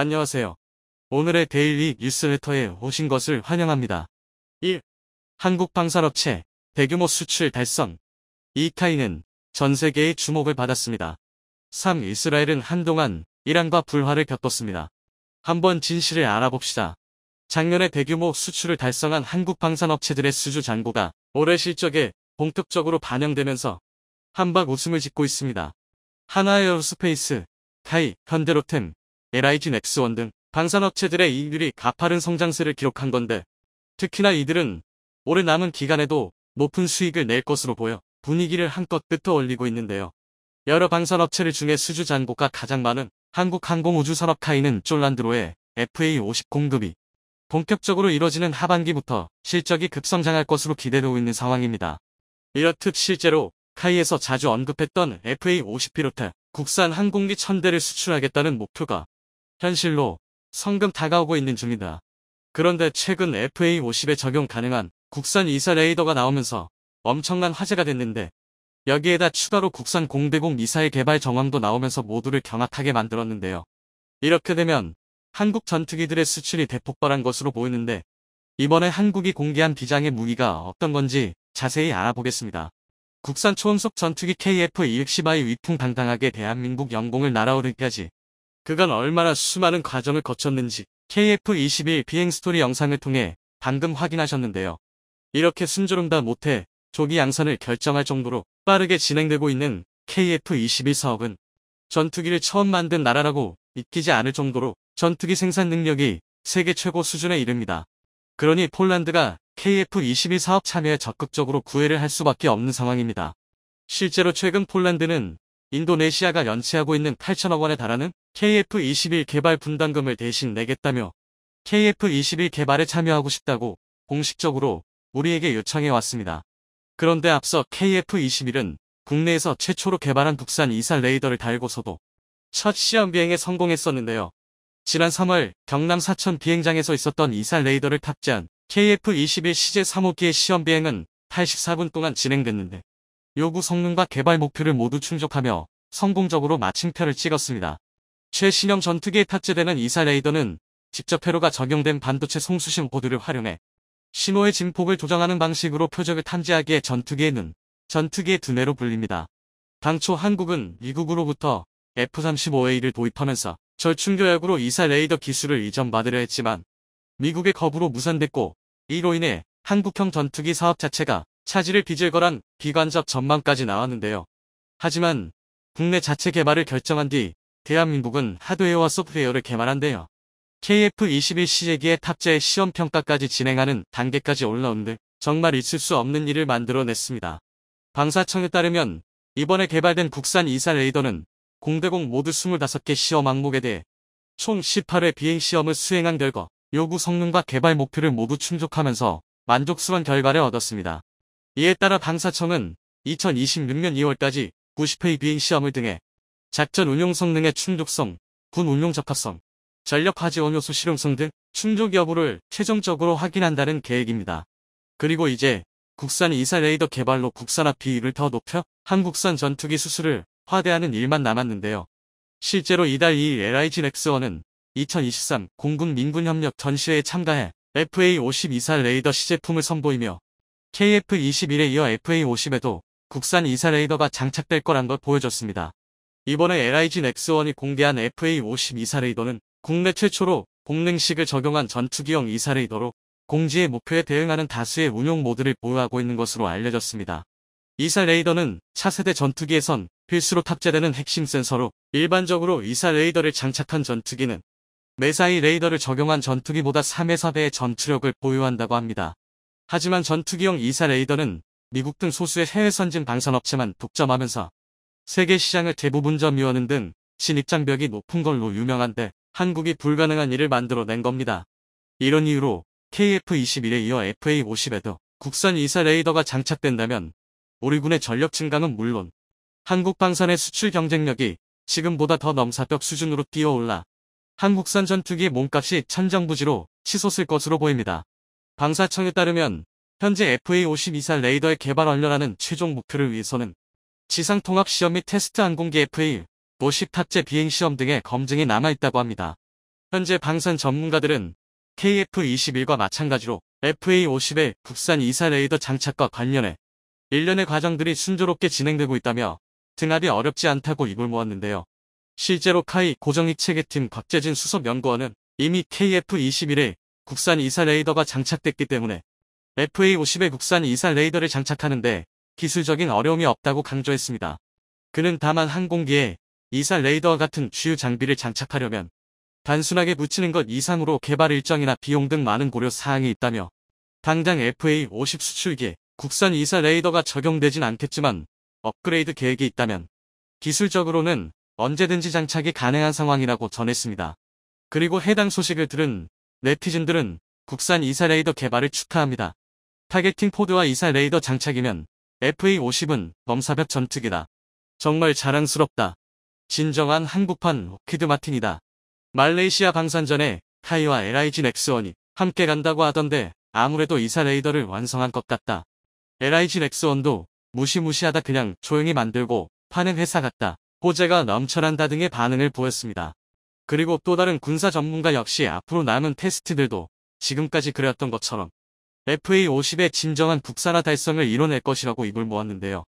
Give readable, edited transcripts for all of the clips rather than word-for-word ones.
안녕하세요. 오늘의 데일리 뉴스레터에 오신 것을 환영합니다. 1. 한국 방산업체 대규모 수출 달성. 이 카이는 전 세계의 주목을 받았습니다. 3. 이스라엘은 한동안 이란과 불화를 겪었습니다. 한번 진실을 알아봅시다. 작년에 대규모 수출을 달성한 한국 방산업체들의 수주 잔고가 올해 실적에 본격적으로 반영되면서 한박 웃음을 짓고 있습니다. 하나에어로스페이스, 카이, 현대로템, LIG 넥스원 등 방산업체들의 이익률이 가파른 성장세를 기록한 건데, 특히나 이들은 올해 남은 기간에도 높은 수익을 낼 것으로 보여 분위기를 한껏 끌어올리고 있는데요. 여러 방산업체들 중에 수주 잔고가 가장 많은 한국항공우주산업 카이는 쫄란드로의 FA50 공급이 본격적으로 이뤄지는 하반기부터 실적이 급성장할 것으로 기대되고 있는 상황입니다. 이렇듯 실제로 카이에서 자주 언급했던 FA50 비롯해 국산 항공기 1000대를 수출하겠다는 목표가 현실로 성금 다가오고 있는 중이다. 그런데 최근 FA50에 적용 가능한 국산 이사 레이더가 나오면서 엄청난 화제가 됐는데, 여기에다 추가로 국산 공대공 미사일 개발 정황도 나오면서 모두를 경악하게 만들었는데요. 이렇게 되면 한국 전투기들의 수출이 대폭발한 것으로 보이는데, 이번에 한국이 공개한 비장의 무기가 어떤 건지 자세히 알아보겠습니다. 국산 초음속 전투기 KF-260I 위풍당당하게 대한민국 영공을 날아오르기까지 그간 얼마나 수많은 과정을 거쳤는지 KF-21 비행 스토리 영상을 통해 방금 확인하셨는데요. 이렇게 순조롭다 못해 조기 양산을 결정할 정도로 빠르게 진행되고 있는 KF-21 사업은 전투기를 처음 만든 나라라고 믿기지 않을 정도로 전투기 생산 능력이 세계 최고 수준에 이릅니다. 그러니 폴란드가 KF-21 사업 참여에 적극적으로 구애를 할 수밖에 없는 상황입니다. 실제로 최근 폴란드는 인도네시아가 연체하고 있는 8천억 원에 달하는 KF-21 개발 분담금을 대신 내겠다며 KF-21 개발에 참여하고 싶다고 공식적으로 우리에게 요청해 왔습니다. 그런데 앞서 KF-21은 국내에서 최초로 개발한 국산 이사 레이더를 달고서도 첫 시험 비행에 성공했었는데요. 지난 3월 경남 사천 비행장에서 있었던 이사 레이더를 탑재한 KF-21 시제 3호기의 시험 비행은 84분 동안 진행됐는데, 요구 성능과 개발 목표를 모두 충족하며 성공적으로 마침표를 찍었습니다. 최신형 전투기에 탑재되는 이사 레이더는 직접 회로가 적용된 반도체 송수신 보드를 활용해 신호의 진폭을 조정하는 방식으로 표적을 탐지하기에 전투기의 두뇌로 불립니다. 당초 한국은 미국으로부터 F-35A를 도입하면서 절충교역으로 이사 레이더 기술을 이전받으려 했지만 미국의 거부로 무산됐고, 이로 인해 한국형 전투기 사업 자체가 차질을 빚을 거란 비관적 전망까지 나왔는데요. 하지만 국내 자체 개발을 결정한 뒤 대한민국은 하드웨어와 소프트웨어를 개발한대요. KF-21 시제기에 탑재해 시험평가까지 진행하는 단계까지 올라온 듯 정말 있을 수 없는 일을 만들어냈습니다. 방사청에 따르면 이번에 개발된 국산 이사 레이더는 공대공 모두 25개 시험 항목에 대해 총 18회 비행시험을 수행한 결과 요구 성능과 개발 목표를 모두 충족하면서 만족스러운 결과를 얻었습니다. 이에 따라 방사청은 2026년 2월까지 90회 비행시험을 등해 작전 운용 성능의 충족성, 군 운용 적합성, 전력 화재원 요소 실용성 등 충족 여부를 최종적으로 확인한다는 계획입니다. 그리고 이제 국산 이사 레이더 개발로 국산화 비율을 더 높여 한국산 전투기 수수를 확대하는 일만 남았는데요. 실제로 이달 2일 LIG 넥스원은 2023 공군 민군협력 전시회에 참가해 FA50 이사 레이더 시제품을 선보이며 KF-21에 이어 FA50에도 국산 이사 레이더가 장착될 거란 걸 보여줬습니다. 이번에 LIG 넥스원이 공개한 FA50 이사 레이더는 국내 최초로 복능식을 적용한 전투기용 이사 레이더로 공지의 목표에 대응하는 다수의 운용 모드를 보유하고 있는 것으로 알려졌습니다. 이사 레이더는 차세대 전투기에선 필수로 탑재되는 핵심 센서로, 일반적으로 이사 레이더를 장착한 전투기는 매사이 레이더를 적용한 전투기보다 3에서 4배의 전투력을 보유한다고 합니다. 하지만 전투기용 이사 레이더는 미국 등 소수의 해외 선진 방산업체만 독점하면서 세계 시장을 대부분 점유하는 등 진입장벽이 높은 걸로 유명한데, 한국이 불가능한 일을 만들어낸 겁니다. 이런 이유로 KF-21에 이어 FA50에도 국산 이사 레이더가 장착된다면 우리 군의 전력 증강은 물론 한국 방산의 수출 경쟁력이 지금보다 더 넘사벽 수준으로 뛰어올라 한국산 전투기의 몸값이 천정부지로 치솟을 것으로 보입니다. 방사청에 따르면 현재 FA50 이사 레이더의 개발 완료라는 최종 목표를 위해서는 지상통합시험 및 테스트 항공기 FA50 탑재 비행시험 등의 검증이 남아있다고 합니다. 현재 방산 전문가들은 KF-21과 마찬가지로 FA-50의 국산 이사 레이더 장착과 관련해 일련의 과정들이 순조롭게 진행되고 있다며 등합이 어렵지 않다고 입을 모았는데요. 실제로 카이 고정익 체계팀 곽재진 수석연구원은 이미 KF-21에 국산 이사 레이더가 장착됐기 때문에 FA-50의 국산 이사 레이더를 장착하는데 기술적인 어려움이 없다고 강조했습니다. 그는 다만 항공기에 이사 레이더와 같은 주요 장비를 장착하려면 단순하게 붙이는 것 이상으로 개발 일정이나 비용 등 많은 고려 사항이 있다며 당장 FA-50 수출기에 국산 이사 레이더가 적용되진 않겠지만 업그레이드 계획이 있다면 기술적으로는 언제든지 장착이 가능한 상황이라고 전했습니다. 그리고 해당 소식을 들은 네티즌들은 국산 이사 레이더 개발을 축하합니다. 타겟팅 포드와 이사 레이더 장착이면 FA-50은 넘사벽 전투기다. 정말 자랑스럽다. 진정한 한국판 록히드 마틴이다. 말레이시아 방산전에 카이와 LIG 넥스원이 함께 간다고 하던데 아무래도 이사 레이더를 완성한 것 같다. LIG 넥스원도 무시무시하다 그냥 조용히 만들고 파는 회사 같다. 호재가 넘쳐난다 등의 반응을 보였습니다. 그리고 또 다른 군사 전문가 역시 앞으로 남은 테스트들도 지금까지 그렸던 것처럼 FA-50의 진정한 국산화 달성을 이뤄낼 것이라고 입을 모았는데요.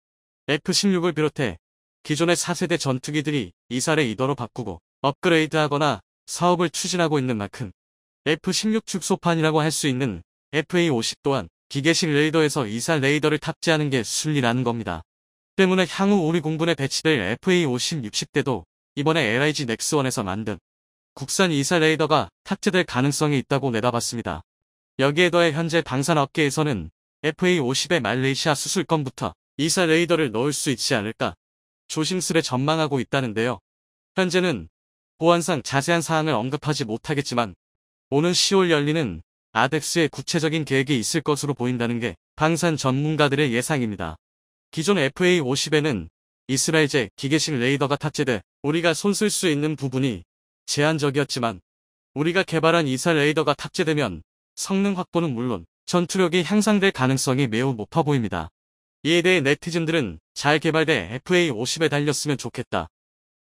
F-16을 비롯해 기존의 4세대 전투기들이 이사 레이더로 바꾸고 업그레이드하거나 사업을 추진하고 있는 만큼 F-16 축소판이라고 할 수 있는 FA-50 또한 기계식 레이더에서 이사 레이더를 탑재하는 게 순리라는 겁니다. 때문에 향후 우리 공군에 배치될 FA-50 60대도 이번에 LIG 넥스원에서 만든 국산 이사 레이더가 탑재될 가능성이 있다고 내다봤습니다. 여기에 더해 현재 방산업계에서는 FA-50의 말레이시아 수술권부터 이사 레이더를 넣을 수 있지 않을까 조심스레 전망하고 있다는데요. 현재는 보안상 자세한 사항을 언급하지 못하겠지만 오는 10월 열리는 아덱스의 구체적인 계획이 있을 것으로 보인다는 게 방산 전문가들의 예상입니다. 기존 FA-50에는 이스라엘제 기계식 레이더가 탑재돼 우리가 손쓸 수 있는 부분이 제한적이었지만 우리가 개발한 이사 레이더가 탑재되면 성능 확보는 물론 전투력이 향상될 가능성이 매우 높아 보입니다. 이에 대해 네티즌들은 잘 개발돼 FA-50에 달렸으면 좋겠다.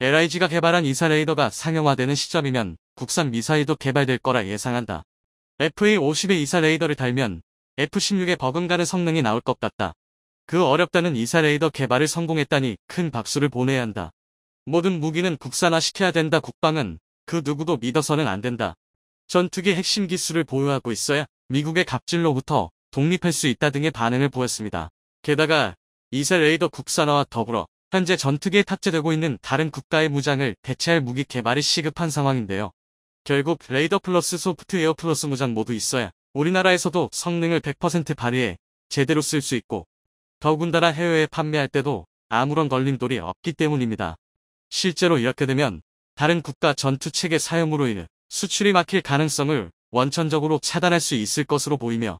LIG가 개발한 이사 레이더가 상용화되는 시점이면 국산 미사일도 개발될 거라 예상한다. FA-50에 이사 레이더를 달면 F-16에 버금가는 성능이 나올 것 같다. 그 어렵다는 이사 레이더 개발을 성공했다니 큰 박수를 보내야 한다. 모든 무기는 국산화시켜야 된다. 국방은 그 누구도 믿어서는 안 된다. 전투기 핵심 기술을 보유하고 있어야 미국의 갑질로부터 독립할 수 있다 등의 반응을 보였습니다. 게다가 이사 레이더 국산화와 더불어 현재 전투기에 탑재되고 있는 다른 국가의 무장을 대체할 무기 개발이 시급한 상황인데요. 결국 레이더 플러스 소프트웨어 플러스 무장 모두 있어야 우리나라에서도 성능을 100% 발휘해 제대로 쓸 수 있고 더군다나 해외에 판매할 때도 아무런 걸림돌이 없기 때문입니다. 실제로 이렇게 되면 다른 국가 전투체계 사용으로 인해 수출이 막힐 가능성을 원천적으로 차단할 수 있을 것으로 보이며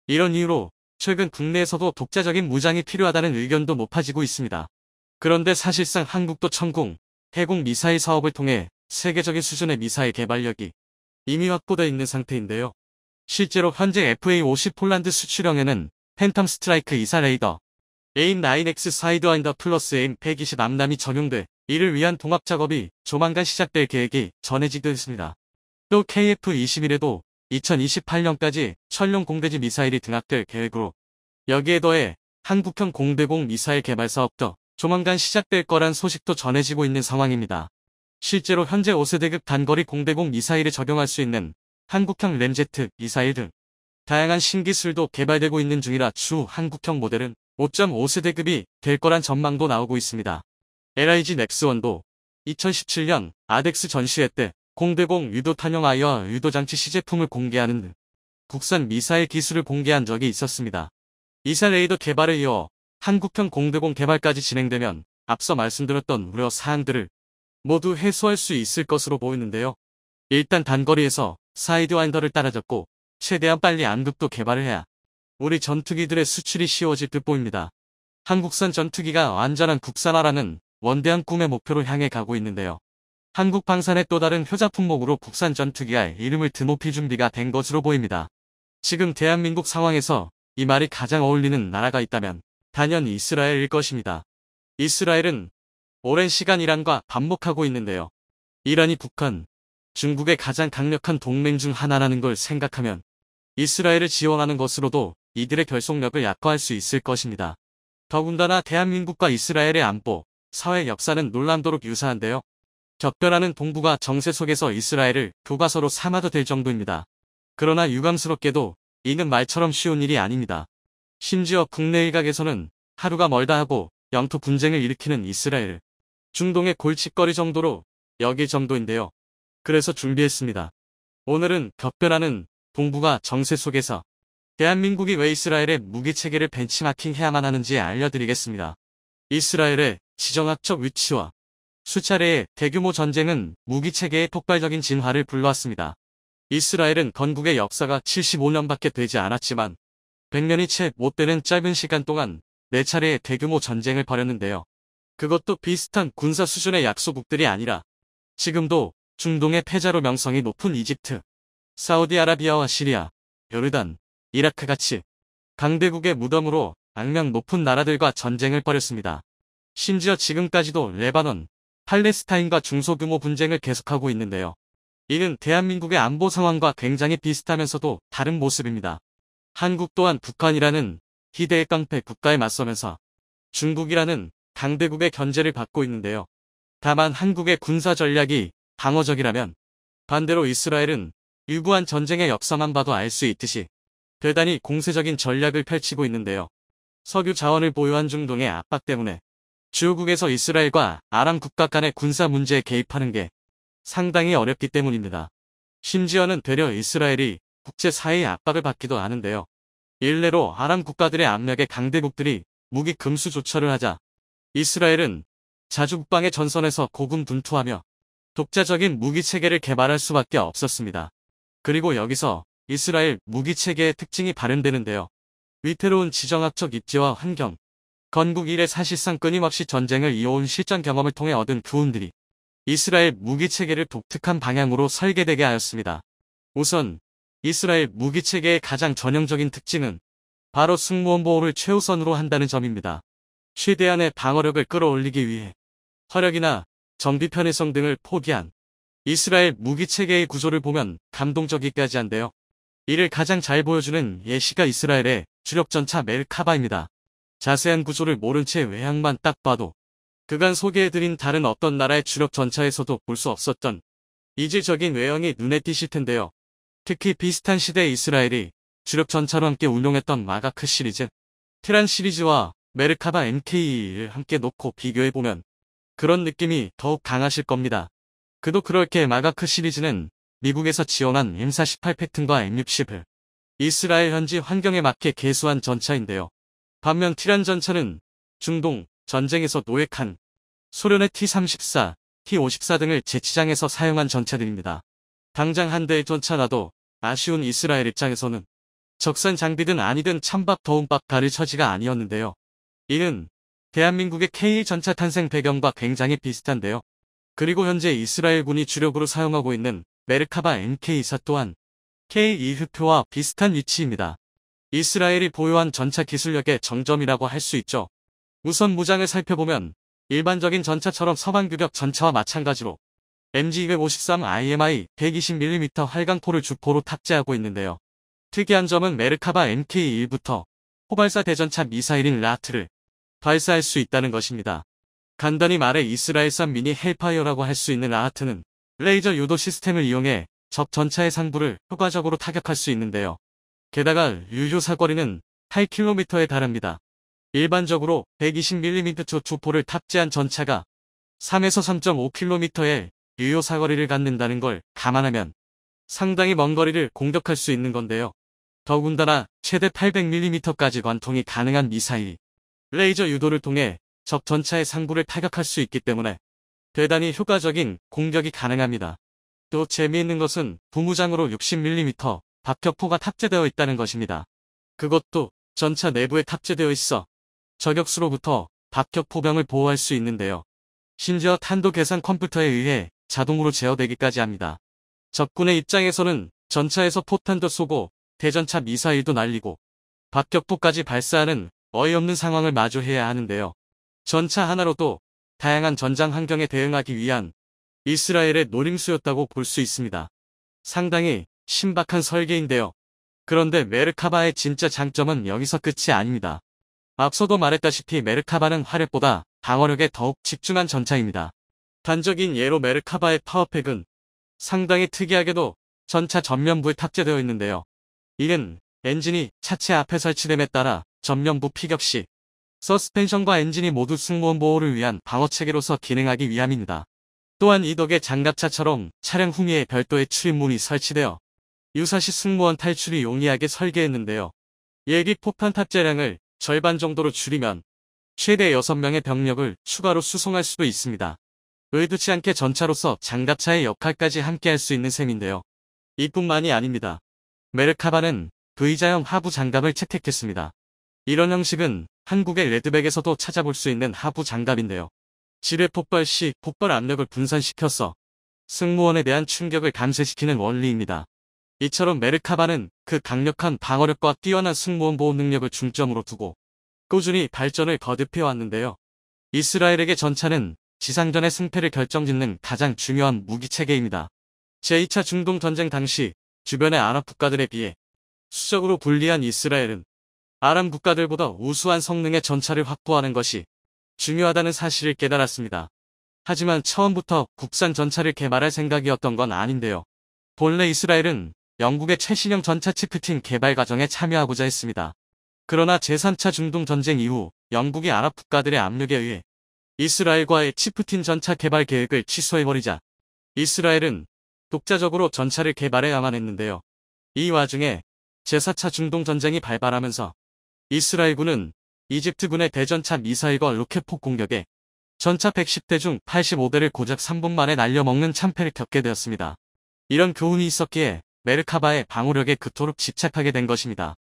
이런 이유로 최근 국내에서도 독자적인 무장이 필요하다는 의견도 높아지고 있습니다. 그런데 사실상 한국도 천궁, 해공 미사일 사업을 통해 세계적인 수준의 미사일 개발력이 이미 확보되어 있는 상태인데요. 실제로 현재 FA-50 폴란드 수출형에는 팬텀 스트라이크 이사 레이더, AIM-9X 사이드와인더 플러스 AIM-120 암람이 적용돼 이를 위한 통합 작업이 조만간 시작될 계획이 전해지고 있습니다. 또 KF-21에도 2028년까지 천룡 공대지 미사일이 등학될 계획으로 여기에 더해 한국형 공대공 미사일 개발 사업도 조만간 시작될 거란 소식도 전해지고 있는 상황입니다. 실제로 현재 5세대급 단거리 공대공 미사일에 적용할 수 있는 한국형 램제트 미사일 등 다양한 신기술도 개발되고 있는 중이라 추후 한국형 모델은 5.5세대급이 될 거란 전망도 나오고 있습니다. LIG 넥스원도 2017년 아덱스 전시회 때 공대공 유도탄형 아이와 유도장치 시제품을 공개하는 등 국산 미사일 기술을 공개한 적이 있었습니다. 이사 레이더 개발에 이어 한국형 공대공 개발까지 진행되면 앞서 말씀드렸던 우려 사항들을 모두 해소할 수 있을 것으로 보이는데요. 일단 단거리에서 사이드와인더를 따라잡고 최대한 빨리 암극도 개발을 해야 우리 전투기들의 수출이 쉬워질 듯 보입니다. 한국산 전투기가 완전한 국산화라는 원대한 꿈의 목표로 향해 가고 있는데요. 한국 방산의 또 다른 효자 품목으로 국산 전투기가 이름을 드높일 준비가 된 것으로 보입니다. 지금 대한민국 상황에서 이 말이 가장 어울리는 나라가 있다면 단연 이스라엘일 것입니다. 이스라엘은 오랜 시간 이란과 반목하고 있는데요. 이란이 북한, 중국의 가장 강력한 동맹 중 하나라는 걸 생각하면 이스라엘을 지원하는 것으로도 이들의 결속력을 약화할 수 있을 것입니다. 더군다나 대한민국과 이스라엘의 안보, 사회 역사는 놀랍도록 유사한데요. 격변하는 동북아 정세 속에서 이스라엘을 교과서로 삼아도 될 정도입니다. 그러나 유감스럽게도 이는 말처럼 쉬운 일이 아닙니다. 심지어 국내 일각에서는 하루가 멀다 하고 영토 분쟁을 일으키는 이스라엘, 중동의 골칫거리 정도로 여길 정도인데요. 그래서 준비했습니다. 오늘은 격변하는 동북아 정세 속에서 대한민국이 왜 이스라엘의 무기체계를 벤치마킹해야만 하는지 알려드리겠습니다. 이스라엘의 지정학적 위치와 수차례의 대규모 전쟁은 무기체계의 폭발적인 진화를 불러왔습니다. 이스라엘은 건국의 역사가 75년밖에 되지 않았지만 100년이 채 못 되는 짧은 시간 동안 4차례의 대규모 전쟁을 벌였는데요. 그것도 비슷한 군사 수준의 약소국들이 아니라 지금도 중동의 패자로 명성이 높은 이집트, 사우디아라비아와 시리아, 요르단, 이라크같이 강대국의 무덤으로 악명 높은 나라들과 전쟁을 벌였습니다. 심지어 지금까지도 레바논, 팔레스타인과 중소규모 분쟁을 계속하고 있는데요. 이는 대한민국의 안보 상황과 굉장히 비슷하면서도 다른 모습입니다. 한국 또한 북한이라는 희대의 깡패 국가에 맞서면서 중국이라는 강대국의 견제를 받고 있는데요. 다만 한국의 군사 전략이 방어적이라면 반대로 이스라엘은 유구한 전쟁의 역사만 봐도 알 수 있듯이 대단히 공세적인 전략을 펼치고 있는데요. 석유 자원을 보유한 중동의 압박 때문에 주요국에서 이스라엘과 아람 국가 간의 군사 문제에 개입하는 게 상당히 어렵기 때문입니다. 심지어는 되려 이스라엘이 국제사회의 압박을 받기도 하는데요. 일례로 아람 국가들의 압력에 강대국들이 무기 금수 조처를 하자 이스라엘은 자주 국방의 전선에서 고군분투하며 독자적인 무기체계를 개발할 수밖에 없었습니다. 그리고 여기서 이스라엘 무기체계의 특징이 발현되는데요. 위태로운 지정학적 입지와 환경, 건국 이래 사실상 끊임없이 전쟁을 이어온 실전 경험을 통해 얻은 교훈들이 이스라엘 무기체계를 독특한 방향으로 설계되게 하였습니다. 우선 이스라엘 무기체계의 가장 전형적인 특징은 바로 승무원 보호를 최우선으로 한다는 점입니다. 최대한의 방어력을 끌어올리기 위해 화력이나 정비 편의성 등을 포기한 이스라엘 무기체계의 구조를 보면 감동적이까지 한데요. 이를 가장 잘 보여주는 예시가 이스라엘의 주력전차 메르카바입니다. 자세한 구조를 모른 채 외향만 딱 봐도 그간 소개해드린 다른 어떤 나라의 주력전차에서도 볼 수 없었던 이질적인 외형이 눈에 띄실 텐데요. 특히 비슷한 시대의 이스라엘이 주력전차로 함께 운용했던 마가크 시리즈, 테란 시리즈와 메르카바 MK를 함께 놓고 비교해보면 그런 느낌이 더욱 강하실 겁니다. 그도 그렇게 마가크 시리즈는 미국에서 지원한 M48 패튼과 M60을 이스라엘 현지 환경에 맞게 개수한 전차인데요. 반면 티란 전차는 중동 전쟁에서 노획한 소련의 T-34, T-54 등을 제치장에서 사용한 전차들입니다. 당장 한 대의 전차라도 아쉬운 이스라엘 입장에서는 적산 장비든 아니든 찬밥 더운 밥 가릴 처지가 아니었는데요. 이는 대한민국의 K 전차 탄생 배경과 굉장히 비슷한데요. 그리고 현재 이스라엘군이 주력으로 사용하고 있는 메르카바 MK24 또한 K2흡표와 비슷한 위치입니다. 이스라엘이 보유한 전차 기술력의 정점이라고 할 수 있죠. 우선 무장을 살펴보면 일반적인 전차처럼 서방규격 전차와 마찬가지로 MG253IMI 120mm 활강포를 주포로 탑재하고 있는데요. 특이한 점은 메르카바 MK1부터 포발사 대전차 미사일인 라트를 발사할 수 있다는 것입니다. 간단히 말해 이스라엘산 미니 헬파이어라고 할 수 있는 라하트는 레이저 유도 시스템을 이용해 적 전차의 상부를 효과적으로 타격할 수 있는데요. 게다가 유효 사거리는 8km에 달합니다. 일반적으로 120mm 주포를 탑재한 전차가 3에서 3.5km의 유효 사거리를 갖는다는 걸 감안하면 상당히 먼 거리를 공격할 수 있는 건데요. 더군다나 최대 800mm까지 관통이 가능한 미사일이 레이저 유도를 통해 적 전차의 상부를 타격할 수 있기 때문에 대단히 효과적인 공격이 가능합니다. 또 재미있는 것은 부무장으로 60mm 박격포가 탑재되어 있다는 것입니다. 그것도 전차 내부에 탑재되어 있어 저격수로부터 박격포병을 보호할 수 있는데요. 심지어 탄도 계산 컴퓨터에 의해 자동으로 제어되기까지 합니다. 적군의 입장에서는 전차에서 포탄도 쏘고 대전차 미사일도 날리고 박격포까지 발사하는 어이없는 상황을 마주해야 하는데요. 전차 하나로도 다양한 전장 환경에 대응하기 위한 이스라엘의 노림수였다고 볼 수 있습니다. 상당히 신박한 설계인데요. 그런데 메르카바의 진짜 장점은 여기서 끝이 아닙니다. 앞서도 말했다시피 메르카바는 화력보다 방어력에 더욱 집중한 전차입니다. 단적인 예로 메르카바의 파워팩은 상당히 특이하게도 전차 전면부에 탑재되어 있는데요. 이는 엔진이 차체 앞에 설치됨에 따라 전면부 피격 시 서스펜션과 엔진이 모두 승무원 보호를 위한 방어체계로서 기능하기 위함입니다. 또한 이 덕에 장갑차처럼 차량 후미에 별도의 출입문이 설치되어 유사시 승무원 탈출이 용이하게 설계했는데요. 예비 폭탄 탑재량을 절반 정도로 줄이면 최대 6명의 병력을 추가로 수송할 수도 있습니다. 의도치 않게 전차로서 장갑차의 역할까지 함께 할 수 있는 셈인데요. 이뿐만이 아닙니다. 메르카바는 V자형 하부 장갑을 채택했습니다. 이런 형식은 한국의 레드백에서도 찾아볼 수 있는 하부 장갑인데요. 지뢰 폭발 시 폭발 압력을 분산시켜서 승무원에 대한 충격을 감쇄시키는 원리입니다. 이처럼 메르카바는 그 강력한 방어력과 뛰어난 승무원 보호 능력을 중점으로 두고 꾸준히 발전을 거듭해 왔는데요. 이스라엘에게 전차는 지상전의 승패를 결정짓는 가장 중요한 무기체계입니다. 제2차 중동전쟁 당시 주변의 아랍 국가들에 비해 수적으로 불리한 이스라엘은 아랍 국가들보다 우수한 성능의 전차를 확보하는 것이 중요하다는 사실을 깨달았습니다. 하지만 처음부터 국산 전차를 개발할 생각이었던 건 아닌데요. 본래 이스라엘은 영국의 최신형 전차 치프틴 개발 과정에 참여하고자 했습니다. 그러나 제3차 중동전쟁 이후 영국이 아랍 국가들의 압력에 의해 이스라엘과의 치프틴 전차 개발 계획을 취소해버리자 이스라엘은 독자적으로 전차를 개발해야만 했는데요. 이 와중에 제4차 중동전쟁이 발발하면서 이스라엘군은 이집트군의 대전차 미사일과 로켓포 공격에 전차 110대 중 85대를 고작 3분 만에 날려먹는 참패를 겪게 되었습니다. 이런 교훈이 있었기에 메르카바의 방어력에 그토록 집착하게 된 것입니다.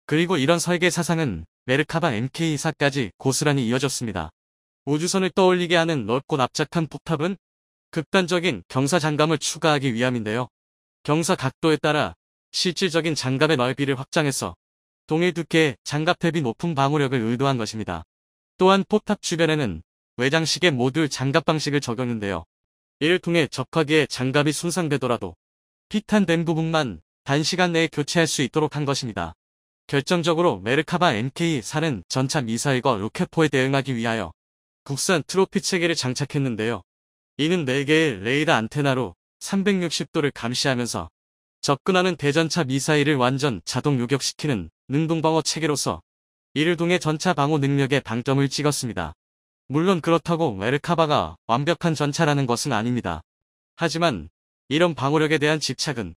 그리고 이런 설계 사상은 메르카바 MK24까지 고스란히 이어졌습니다. 우주선을 떠올리게 하는 넓고 납작한 폭탑은 극단적인 경사 장감을 추가하기 위함인데요. 경사 각도에 따라 실질적인 장갑의 넓이를 확장해서 동일 두께의 장갑 대비 높은 방어력을 의도한 것입니다. 또한 포탑 주변에는 외장식의 모듈 장갑 방식을 적용했는데요. 이를 통해 적화기에 장갑이 손상되더라도 피탄된 부분만 단시간 내에 교체할 수 있도록 한 것입니다. 결정적으로 메르카바 MK4는 전차 미사일과 로켓포에 대응하기 위하여 국산 트로피 체계를 장착했는데요. 이는 4개의 레이더 안테나로 360도를 감시하면서 접근하는 대전차 미사일을 완전 자동 요격시키는 능동방어 체계로서 이를 통해 전차 방어 능력에 방점을 찍었습니다. 물론 그렇다고 메르카바가 완벽한 전차라는 것은 아닙니다. 하지만 이런 방어력에 대한 집착은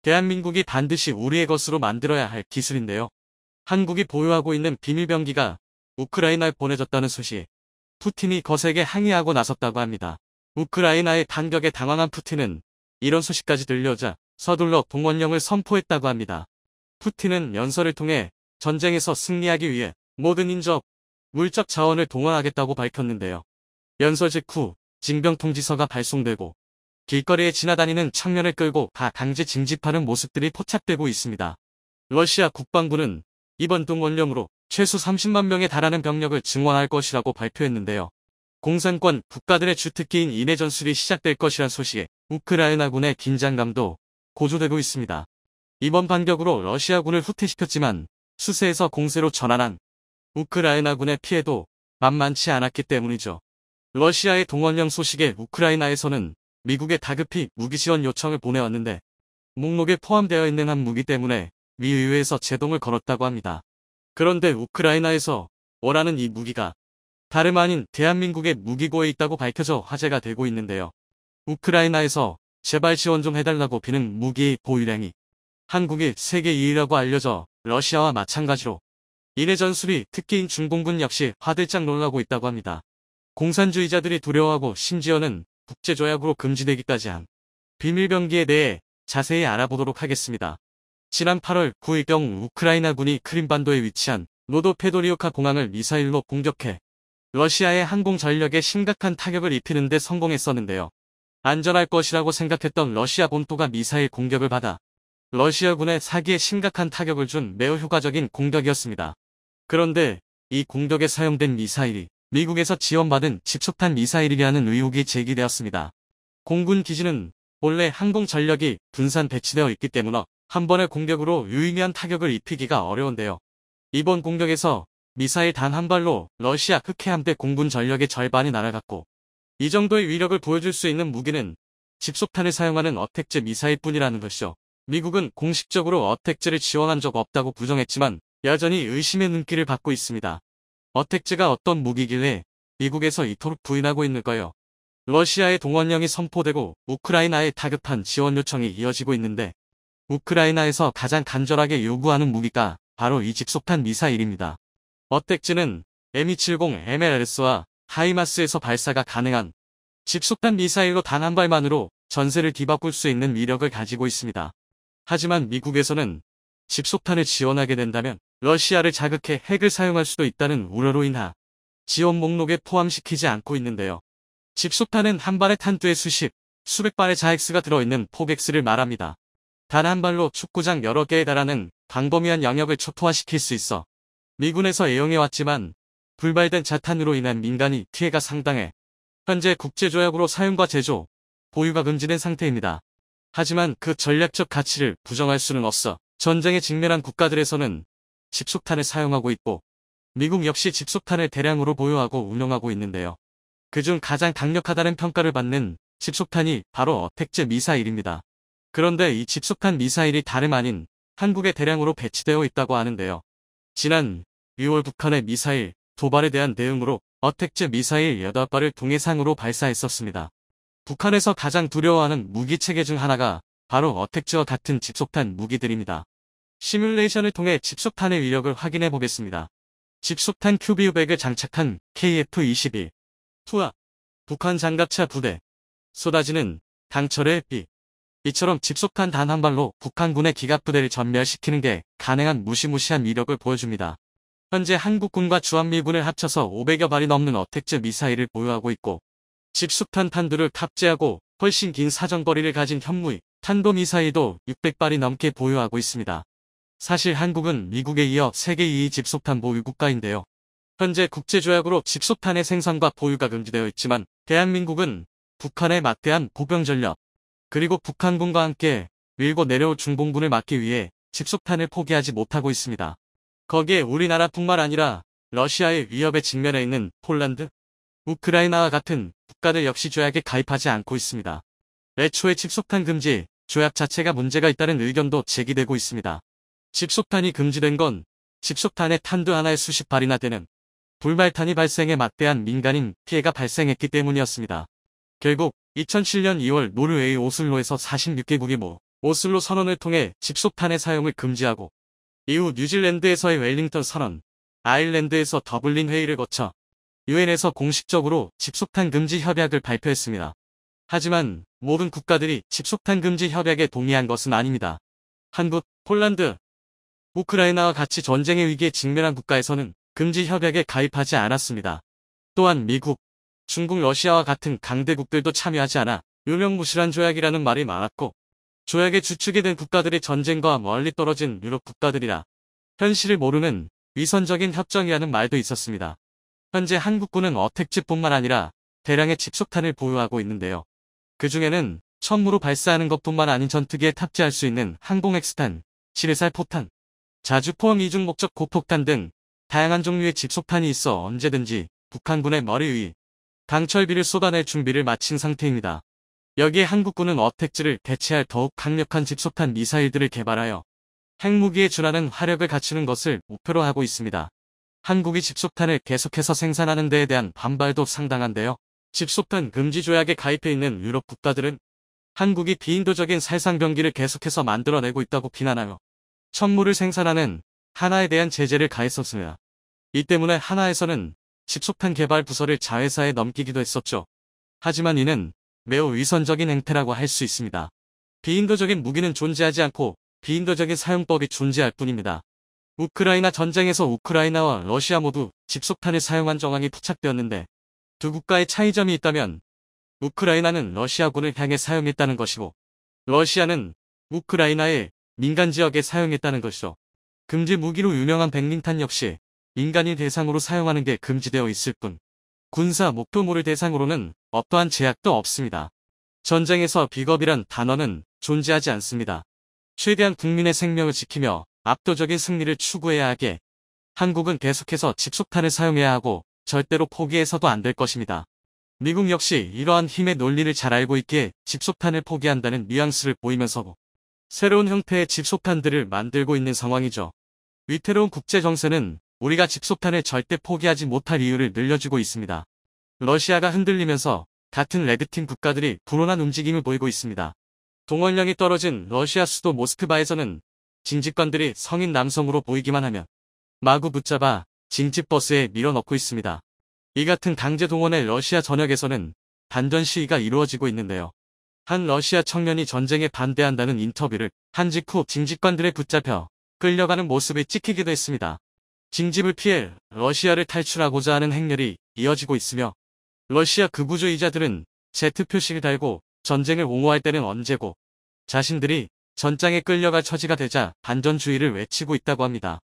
대한민국이 반드시 우리의 것으로 만들어야 할 기술인데요. 한국이 보유하고 있는 비밀병기가 우크라이나에 보내졌다는 소식에 푸틴이 거세게 항의하고 나섰다고 합니다. 우크라이나의 반격에 당황한 푸틴은 이런 소식까지 들려오자 서둘러 동원령을 선포했다고 합니다. 푸틴은 연설을 통해 전쟁에서 승리하기 위해 모든 인적, 물적 자원을 동원하겠다고 밝혔는데요. 연설 직후 징병통지서가 발송되고 길거리에 지나다니는 청년을 끌고 가 강제 징집하는 모습들이 포착되고 있습니다. 러시아 국방부는 이번 동원령으로 최소 30만 명에 달하는 병력을 증원할 것이라고 발표했는데요. 공산권 국가들의 주특기인 인해 전술이 시작될 것이란 소식에 우크라이나군의 긴장감도 고조되고 있습니다. 이번 반격으로 러시아군을 후퇴시켰지만 수세에서 공세로 전환한 우크라이나군의 피해도 만만치 않았기 때문이죠. 러시아의 동원령 소식에 우크라이나에서는 미국에 다급히 무기 지원 요청을 보내왔는데 목록에 포함되어 있는 한 무기 때문에 미 의회에서 제동을 걸었다고 합니다. 그런데 우크라이나에서 원하는 이 무기가 다름 아닌 대한민국의 무기고에 있다고 밝혀져 화제가 되고 있는데요. 우크라이나에서 제발 지원 좀 해달라고 비는 무기의 보유량이 한국이 세계 2위라고 알려져 러시아와 마찬가지로 인해 전술이 특기인 중공군 역시 화들짝 놀라고 있다고 합니다. 공산주의자들이 두려워하고 심지어는 국제조약으로 금지되기까지 한 비밀병기에 대해 자세히 알아보도록 하겠습니다. 지난 8월 9일경 우크라이나군이 크림반도에 위치한 노도페도리오카 공항을 미사일로 공격해 러시아의 항공 전력에 심각한 타격을 입히는 데 성공했었는데요. 안전할 것이라고 생각했던 러시아 본토가 미사일 공격을 받아 러시아군의 사기에 심각한 타격을 준 매우 효과적인 공격이었습니다. 그런데 이 공격에 사용된 미사일이 미국에서 지원받은 집촉탄 미사일이라는 의혹이 제기되었습니다. 공군 기지는 본래 항공 전력이 분산 배치되어 있기 때문에 한 번의 공격으로 유의미한 타격을 입히기가 어려운데요. 이번 공격에서 미사일 단 한 발로 러시아 흑해 함대 공군 전력의 절반이 날아갔고, 이 정도의 위력을 보여줄 수 있는 무기는 집속탄을 사용하는 어택제 미사일뿐이라는 것이죠. 미국은 공식적으로 어택제를 지원한 적 없다고 부정했지만 여전히 의심의 눈길을 받고 있습니다. 어택제가 어떤 무기길래 미국에서 이토록 부인하고 있는가요? 러시아의 동원령이 선포되고 우크라이나의 다급한 지원 요청이 이어지고 있는데, 우크라이나에서 가장 간절하게 요구하는 무기가 바로 이 집속탄 미사일입니다. 어택제는 M270 MLRS와 하이마스에서 발사가 가능한 집속탄 미사일로 단 한 발만으로 전세를 뒤바꿀 수 있는 위력을 가지고 있습니다. 하지만 미국에서는 집속탄을 지원하게 된다면 러시아를 자극해 핵을 사용할 수도 있다는 우려로 인하 지원 목록에 포함시키지 않고 있는데요. 집속탄은 한 발의 탄두에 수백 발의 자엑스가 들어있는 포백스를 말합니다. 단 한 발로 축구장 여러 개에 달하는 광범위한 영역을 초토화시킬 수 있어 미군에서 애용해왔지만 불발된 자탄으로 인한 민간인 피해가 상당해 현재 국제조약으로 사용과 제조, 보유가 금지된 상태입니다. 하지만 그 전략적 가치를 부정할 수는 없어 전쟁에 직면한 국가들에서는 집속탄을 사용하고 있고, 미국 역시 집속탄을 대량으로 보유하고 운용하고 있는데요. 그중 가장 강력하다는 평가를 받는 집속탄이 바로 어택제 미사일입니다. 그런데 이 집속탄 미사일이 다름 아닌 한국에 대량으로 배치되어 있다고 하는데요. 지난 6월 북한의 미사일 도발에 대한 대응으로 어택제 미사일 8발을 동해상으로 발사했었습니다. 북한에서 가장 두려워하는 무기체계 중 하나가 바로 어택제와 같은 집속탄 무기들입니다. 시뮬레이션을 통해 집속탄의 위력을 확인해 보겠습니다. 집속탄 QB500을 장착한 KF-21 투하 북한 장갑차 부대 쏟아지는 강철의 비. 이처럼 집속탄 단 한 발로 북한군의 기갑부대를 전멸시키는 게 가능한 무시무시한 위력을 보여줍니다. 현재 한국군과 주한미군을 합쳐서 500여 발이 넘는 어택제 미사일을 보유하고 있고, 집속탄 탄두를 탑재하고 훨씬 긴 사정거리를 가진 현무의 탄도미사일도 600발이 넘게 보유하고 있습니다. 사실 한국은 미국에 이어 세계 2위 집속탄 보유 국가인데요. 현재 국제조약으로 집속탄의 생산과 보유가 금지되어 있지만 대한민국은 북한에 막대한 보병전력, 그리고 북한군과 함께 밀고 내려올 중공군을 막기 위해 집속탄을 포기하지 못하고 있습니다. 거기에 우리나라뿐만 아니라 러시아의 위협에 직면해 있는 폴란드, 우크라이나와 같은 국가들 역시 조약에 가입하지 않고 있습니다. 애초에 집속탄 금지 조약 자체가 문제가 있다는 의견도 제기되고 있습니다. 집속탄이 금지된 건 집속탄의 탄두 하나에 수십 발이나 되는 불발탄이 발생해 막대한 민간인 피해가 발생했기 때문이었습니다. 결국 2007년 2월 노르웨이 오슬로에서 46개국이 오슬로 선언을 통해 집속탄의 사용을 금지하고, 이후 뉴질랜드에서의 웰링턴 선언, 아일랜드에서 더블린 회의를 거쳐 유엔에서 공식적으로 집속탄 금지 협약을 발표했습니다. 하지만 모든 국가들이 집속탄 금지 협약에 동의한 것은 아닙니다. 한국, 폴란드, 우크라이나와 같이 전쟁의 위기에 직면한 국가에서는 금지 협약에 가입하지 않았습니다. 또한 미국, 중국, 러시아와 같은 강대국들도 참여하지 않아 유명무실한 조약이라는 말이 많았고, 조약에 주축이 된 국가들이 전쟁과 멀리 떨어진 유럽 국가들이라 현실을 모르는 위선적인 협정이라는 말도 있었습니다. 현재 한국군은 어택제뿐만 아니라 대량의 집속탄을 보유하고 있는데요. 그 중에는 처음으로 발사하는 것뿐만 아닌 전투기에 탑재할 수 있는 항공핵스탄, 지뢰살 포탄, 자주포항 이중 목적 고폭탄 등 다양한 종류의 집속탄이 있어 언제든지 북한군의 머리 위 강철비를 쏟아낼 준비를 마친 상태입니다. 여기에 한국군은 어택제를 대체할 더욱 강력한 집속탄 미사일들을 개발하여 핵무기에 준하는 화력을 갖추는 것을 목표로 하고 있습니다. 한국이 집속탄을 계속해서 생산하는 데에 대한 반발도 상당한데요. 집속탄 금지 조약에 가입해 있는 유럽 국가들은 한국이 비인도적인 살상병기를 계속해서 만들어내고 있다고 비난하며 천무를 생산하는 하나에 대한 제재를 가했었습니다. 이 때문에 하나에서는 집속탄 개발 부서를 자회사에 넘기기도 했었죠. 하지만 이는 매우 위선적인 행태라고 할 수 있습니다. 비인도적인 무기는 존재하지 않고 비인도적인 사용법이 존재할 뿐입니다. 우크라이나 전쟁에서 우크라이나와 러시아 모두 집속탄을 사용한 정황이 포착되었는데, 두 국가의 차이점이 있다면 우크라이나는 러시아군을 향해 사용했다는 것이고, 러시아는 우크라이나의 민간 지역에 사용했다는 것이죠. 금지 무기로 유명한 백린탄 역시 민간인 대상으로 사용하는 게 금지되어 있을 뿐, 군사 목표물을 대상으로는 어떠한 제약도 없습니다. 전쟁에서 비겁이란 단어는 존재하지 않습니다. 최대한 국민의 생명을 지키며 압도적인 승리를 추구해야 하기에 한국은 계속해서 집속탄을 사용해야 하고 절대로 포기해서도 안 될 것입니다. 미국 역시 이러한 힘의 논리를 잘 알고 있기에 집속탄을 포기한다는 뉘앙스를 보이면서 새로운 형태의 집속탄들을 만들고 있는 상황이죠. 위태로운 국제 정세는 우리가 집속탄을 절대 포기하지 못할 이유를 늘려주고 있습니다. 러시아가 흔들리면서 같은 레드팀 국가들이 불온한 움직임을 보이고 있습니다. 동원령이 떨어진 러시아 수도 모스크바에서는 징집관들이 성인 남성으로 보이기만 하면 마구 붙잡아 징집버스에 밀어넣고 있습니다. 이 같은 강제 동원의 러시아 전역에서는 반전 시위가 이루어지고 있는데요. 한 러시아 청년이 전쟁에 반대한다는 인터뷰를 한 직후 징집관들에 붙잡혀 끌려가는 모습이 찍히기도 했습니다. 징집을 피해 러시아를 탈출하고자 하는 행렬이 이어지고 있으며 러시아 극우주의자들은 Z 표식을 달고 전쟁을 옹호할 때는 언제고 자신들이 전장에 끌려갈 처지가 되자 반전주의를 외치고 있다고 합니다.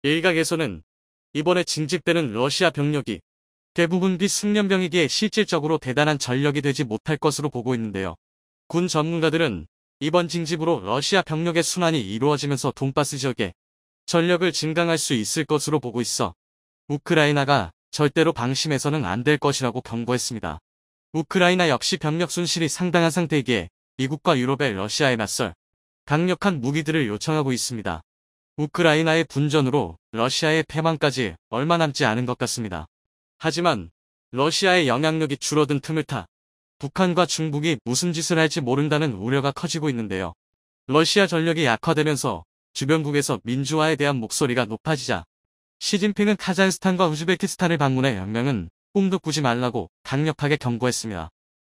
일각에서는 이번에 징집되는 러시아 병력이 대부분 비숙련병이기에 실질적으로 대단한 전력이 되지 못할 것으로 보고 있는데요. 군 전문가들은 이번 징집으로 러시아 병력의 순환이 이루어지면서 돈바스 지역에 전력을 증강할 수 있을 것으로 보고 있어 우크라이나가 절대로 방심해서는 안 될 것이라고 경고했습니다. 우크라이나 역시 병력 손실이 상당한 상태이기에 미국과 유럽의 러시아에 맞설 강력한 무기들을 요청하고 있습니다. 우크라이나의 분전으로 러시아의 패망까지 얼마 남지 않은 것 같습니다. 하지만 러시아의 영향력이 줄어든 틈을 타 북한과 중국이 무슨 짓을 할지 모른다는 우려가 커지고 있는데요. 러시아 전력이 약화되면서 주변국에서 민주화에 대한 목소리가 높아지자 시진핑은 카자흐스탄과 우즈베키스탄을 방문해 연명은 꿈도 꾸지 말라고 강력하게 경고했습니다.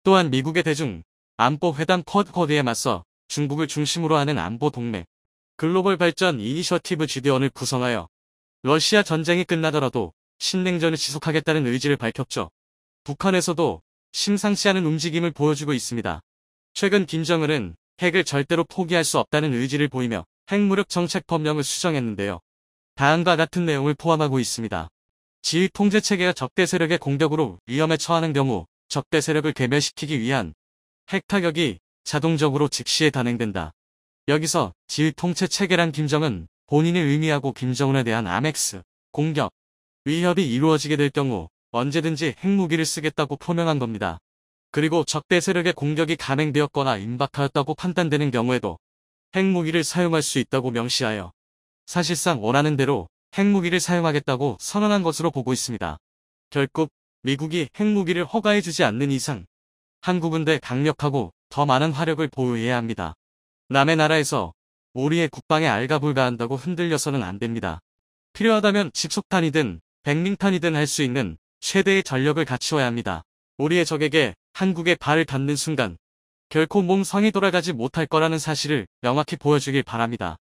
또한 미국의 대중 안보회담 쿼드에 맞서 중국을 중심으로 하는 안보동맹 글로벌 발전 이니셔티브 GD1을 구성하여 러시아 전쟁이 끝나더라도 신냉전을 지속하겠다는 의지를 밝혔죠. 북한에서도 심상치 않은 움직임을 보여주고 있습니다. 최근 김정은은 핵을 절대로 포기할 수 없다는 의지를 보이며 핵무력 정책 법령을 수정했는데요. 다음과 같은 내용을 포함하고 있습니다. 지휘 통제 체계가 적대 세력의 공격으로 위험에 처하는 경우 적대 세력을 괴멸시키기 위한 핵 타격이 자동적으로 즉시에 단행된다. 여기서 지휘 통제 체계란 김정은 본인이 의미하고 김정은에 대한 아멕스 공격 위협이 이루어지게 될 경우 언제든지 핵무기를 쓰겠다고 표명한 겁니다. 그리고 적대 세력의 공격이 감행되었거나 임박하였다고 판단되는 경우에도 핵무기를 사용할 수 있다고 명시하여 사실상 원하는 대로 핵무기를 사용하겠다고 선언한 것으로 보고 있습니다. 결국 미국이 핵무기를 허가해주지 않는 이상 한국은 더 강력하고 더 많은 화력을 보유해야 합니다. 남의 나라에서 우리의 국방에 알가불가한다고 흔들려서는 안 됩니다. 필요하다면 집속탄이든 백링탄이든 할 수 있는 최대의 전력을 갖추어야 합니다. 우리의 적에게 한국에 발을 닿는 순간 결코 몸 성이 돌아가지 못할 거라는 사실을 명확히 보여주길 바랍니다.